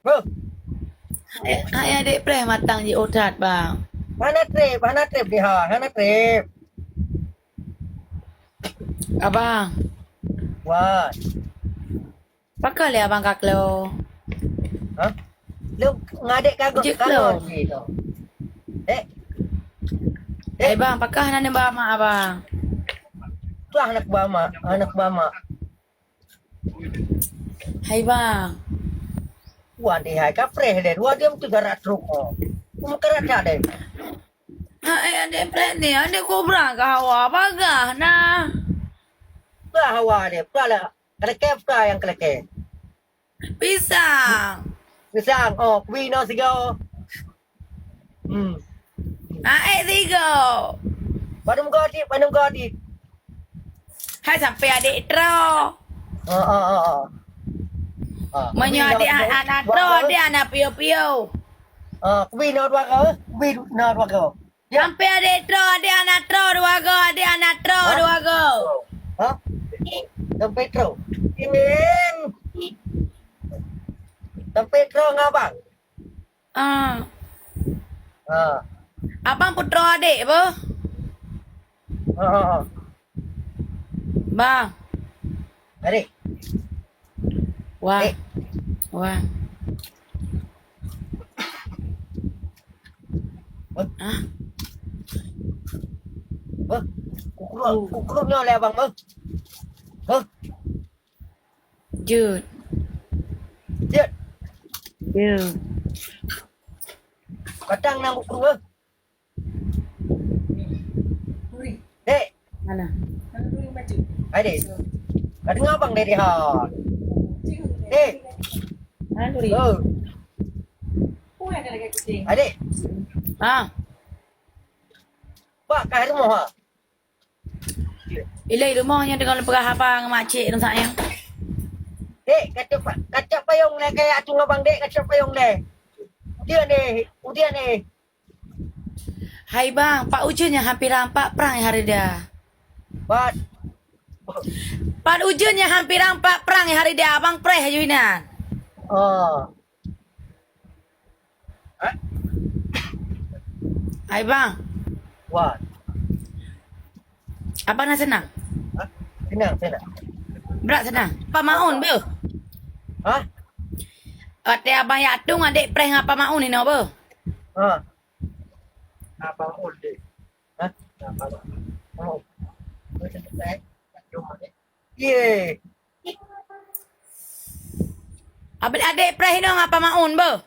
Bơ, Hai adik pleh matang je otat bang. hana trip di ha, hana trip. Abang, Wah, pakal ya abang kaklo. ha? Lu ngadek kagak Ujek kangen lo. gitu. Eh, Hai eh, bang, pakal nane bama abang. tu anak bama. Hai bang. Wah, di hai kapre deh. Wah, dia mesti garak truk. Kamu kerat deh. Hai adik pleh ni, adik kobra ke hawa bagah nah. Plah hawa deh, plah lah. Keleke plah yang keleke. Pisang. Pisang, oh, wino sigo. Hmm. Hai tiga. Padum gadi. Hai sampai adik tro. Oh. Menyo adik anak tro, adik anak pio-pio. Wino dua kau, wino dua kau. Sampai adik tro, adik anak tro dua go, adik anak tro dua go. Hah? Tom Petro. Imin. Tom Petro ngabang. Ah, Ah. abang putro adik apa? Ah. Bang. Adik. Wah. Eh. Wah. Ah, Kukurnya oleh abang bang. Jud. Dia Jud. kadang nang kukur bang. Dek, Mana? adik. Kadang abang dari ha. Dek. Mana turi? Oh, adik. Ah, Pak kahir mau ha. ilai rumahnya dengan perah abang makcik tu sayang. Dek, kaca payung le kayak tu abang dek kaca payung le. Udia ni. Hai bang, Pak Ujunnya hampir 4 perang hari dah. Bat. Pak Ujunnya hampir 4 perang hari dah. Abang preh juinan. Oh. Hai bang, Wah. abang nak senang? Senang. Berat senang. Pak Maun ber. Hah? Ate abang yatung adik preh ngapa Maun ni no ber. Ha. Apa dek? Hah? Apa? Oh. Ye. Abang adik preh no ngapa Maun ber.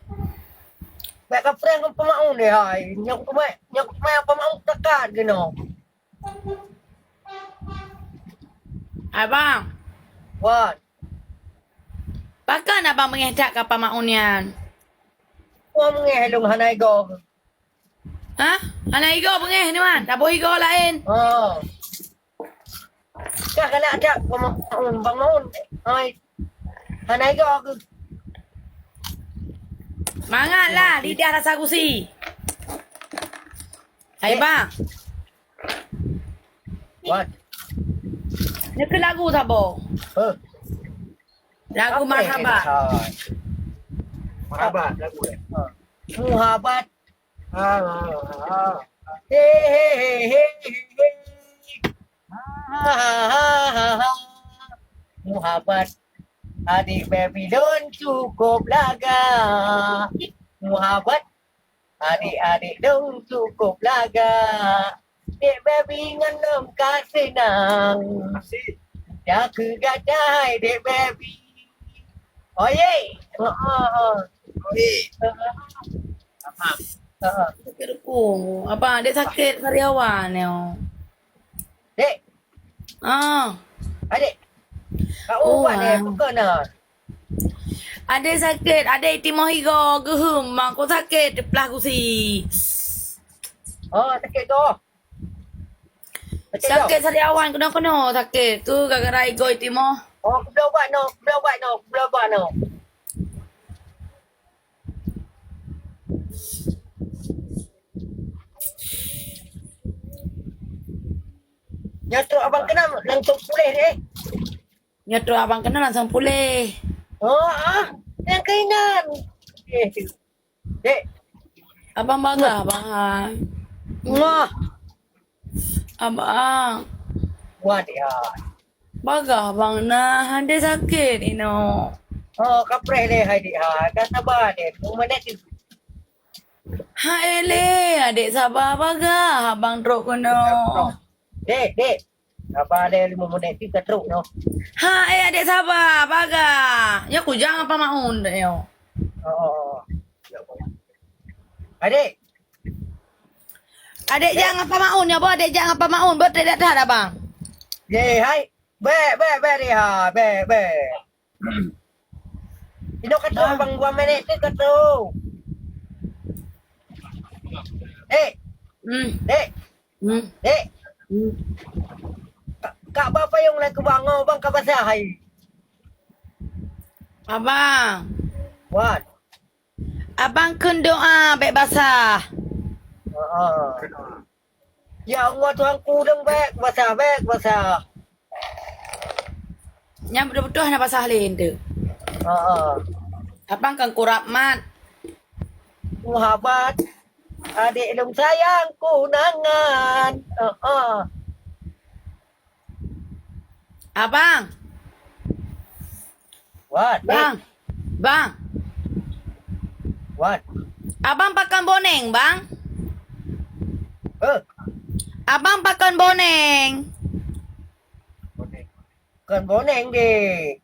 Baik ka friend kong pamaon eh hai. Nyok kumay ang pamaon takat gino. Hai bang, What? pakan abang mengedak ke Pak Maun yan? Kuha mo nga helong hanay go. Ha? Anak igo pengeh ni man. Tak boleh igo lain. Oh. Kakala ada pamaon. Hai. Hanay go. Semangatlah lidah rasa gusi. Hai bang, What? ni ke lagu tak bo? Lagu marhabat. Marhabat lagu eh. Muhabat. He he he he. Muhabat. Adik Babylon cukup laga. Muhabat. Adik-adik dong cukup laga. Dek baby ngenem kasih nang. Ya ke gadai dek baby. Oh ye. Sakit aku. Abang dia sakit karyawan ni. Dek, Ah, adik. Kau ubat ni, wow. bukan nak. Ada sakit, ada timah higo gehum, mak ko sakit pelah gusi. Oh, sakit tu. Sakit sariawan kena sakit. Tu gara-gara higo timah. Oh, belum buat no. Nyatuk abang kena langsung pulih deh. Nyatu abang kena langsung pulih. Oh, Yang kainan. Dek. Abang baga abang ha. Wah. Abang. Wah dia. Baga abang na. Ada sakit ino. Oh, kapre deh hai dia. Dah sabar deh. Mana tu? Ha ele, adik sabar baga. Abang truk kono. Dek. Sabar deh 5 minit kita teruk no. Ha adik sabar baga. Ya ku jangan apa maun yo. Oh. Adik. Adik jangan apa maun ya, bo adik jangan apa maun. Betul tak dah abang. Ye, hai. Be dia. Be. Ino kata bang 2 minit tu kata. Dek. Dek. Kak bapa yang nak bango bang ka basah hai. Abang. Wan. Abang kun doa baik basah. Ya Allah Tuhanku deng bek basah. Yang betul-betul nak basah lain tu. Abang kan kurap mat. Muhabat. Adik dong sayangku nangan. Abang. Wan. Bang. Wan. Abang pakai boneng, bang. Abang pakai boneng. Kan boneng deh.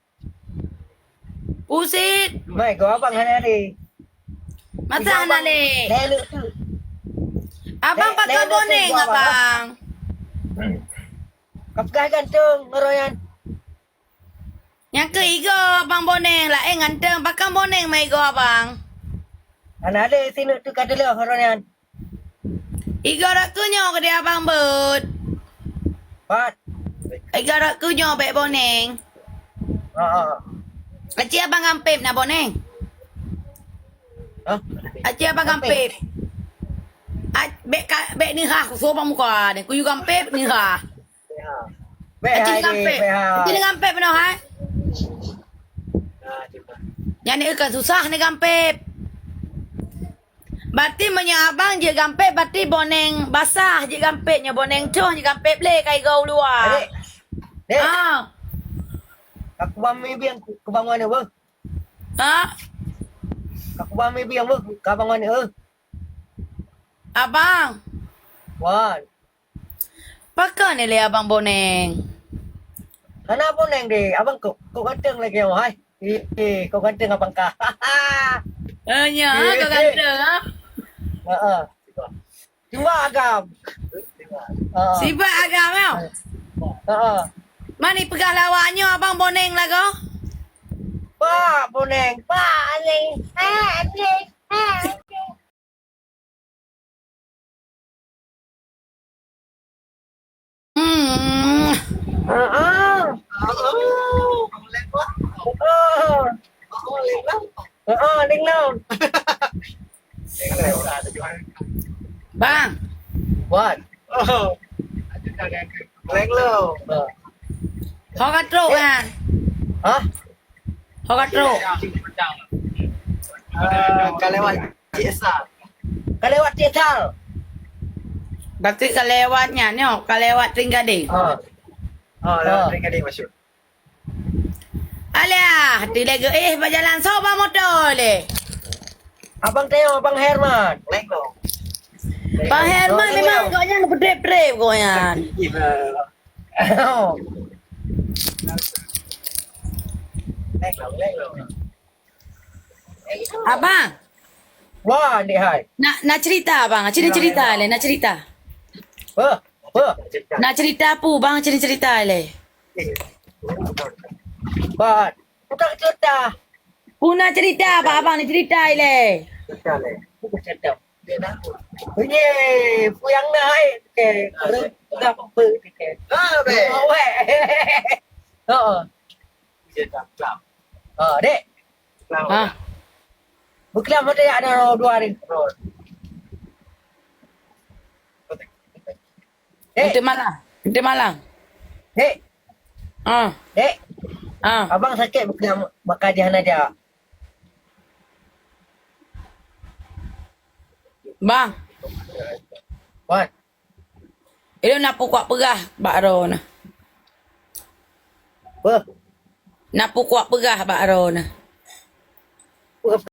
Pusit. Mai kau abang hari. Masa nak le? Leluk tu. Abang pakai Leluk tu boneng, gua, abang. Kapkah gantung ngeroyan. Yang ketiga, abang boneng lah. Nganteng pakai boneng mai go abang. Anak ada sini tu kata le ngeroyan. Iga rak kunyo ke dia abang but. Pat. Iga rak kunyo baik boneng. Aci abang gampip na boneng. Aci abang gampip. Bek ni ha ku so bang muka ni. Ku juga gampip ni ha. Aci ni gampip. Aci ni gampip no ha. Yang ni kan susah ni gampip. Berarti punya abang je gampip, berarti boneng basah je gampipnya. Boneng cuh je gampip le kai gau luar. Dek. Ah. Aku bami biang ke bangun ni ber. Ha? Aku bami biang ber ke bangun ni Abang. Wan. Pakai ni le abang boneng. Kenapa neng deh? Abang kau ganteng lagi oh hai. Kau ganteng abang kah. Ya, kau ganteng ha? Cuma agam. Sibak agam kau. Mani pegah lawaknya abang boneng lah kau. Pak boneng, pak aling. Hmm. Ling laun. Bang. What? Leng laun. Kau katruk kan? Hah? Kau katruk. Kalewat Cesal. Kalewat Cesal. Berarti kelewatnya ni, kelewat Ringgadi. Lewat Ringgadi masuk. Alah, tidak berjalan soba motor le. Abang tengok Abang Herman. Leng laun. Bang Herman memang kau yang berdep-dep kau yang. Abang, Wah, ni hai. nak cerita bang, cerita le, nak cerita. Apa? Nak cerita apa bang, cerita le. Bat. Bukan cerita. Puna cerita apa abang ni cerita le. Bukan cerita. Ye, puyang na hai. Ke, enggak apa ke. Be. Weh. Dek. Ha, Berkelam ada ada 2 hari. Untuk Malang. Untuk Malang. Dek. Ah, Dek. ah. Abang sakit berkelam makajian aja. Bang, Wan. itu napukak perah Bak Ron. Apa? Napukak perah Bak Ron.